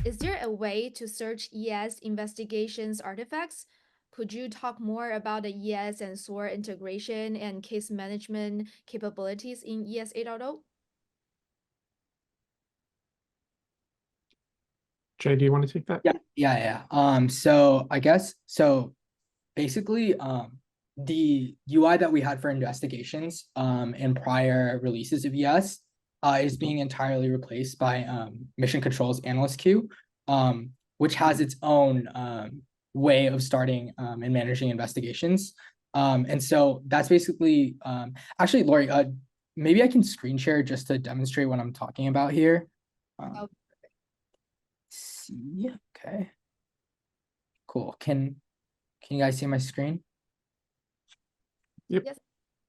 Is there a way to search ES investigations artifacts? Could you talk more about the ES and SOAR integration and case management capabilities in ES 8.0? Jay, do you want to take that? Yeah. So I guess basically the UI that we had for investigations in prior releases of ES is being entirely replaced by Mission Control's Analyst queue, which has its own way of starting and managing investigations. And so that's basically actually, Lori, maybe I can screen share just to demonstrate what I'm talking about here. See, okay, cool. Can you guys see my screen? Yep. Yes.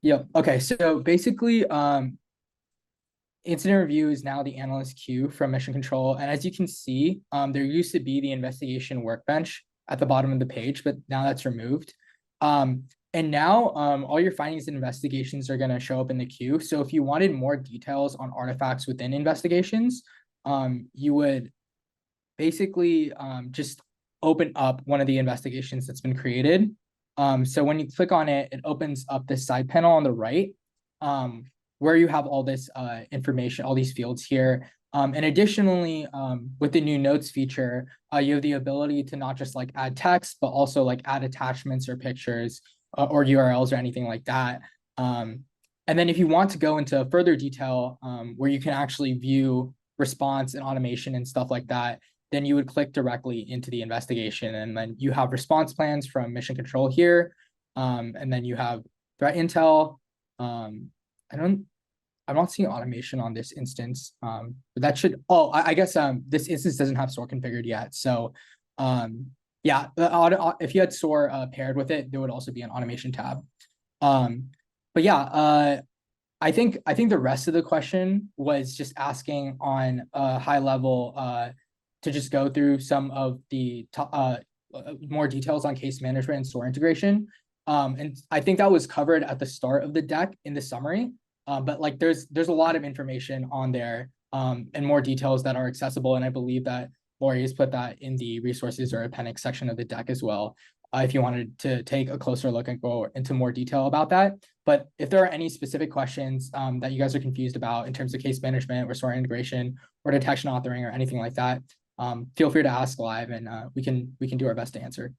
Yep. Okay. So basically, incident review is now the analyst queue from Mission Control. And as you can see, there used to be the investigation workbench at the bottom of the page, but now that's removed. And now all your findings and investigations are going to show up in the queue. So if you wanted more details on artifacts within investigations, you would basically just open up one of the investigations that's been created. So when you click on it, it opens up this side panel on the right, where you have all this information, all these fields here. And additionally, with the new notes feature, you have the ability to not just like add text, but also like add attachments or pictures or URLs or anything like that. And then if you want to go into further detail where you can actually view response and automation and stuff like that, then you would click directly into the investigation, and then you have response plans from Mission Control here, and then you have threat intel. I'm not seeing automation on this instance, but that should. Oh, I guess this instance doesn't have SOAR configured yet. So, yeah, if you had SOAR paired with it, there would also be an automation tab. But yeah, I think the rest of the question was just asking on a high level to just go through some of the more details on case management and SOAR integration. And I think that was covered at the start of the deck in the summary. But like there's a lot of information on there and more details that are accessible. And I believe that Lori has put that in the resources or appendix section of the deck as well, if you wanted to take a closer look and go into more detail about that. But if there are any specific questions that you guys are confused about in terms of case management or SOAR integration or detection authoring or anything like that, feel free to ask live, and we can do our best to answer.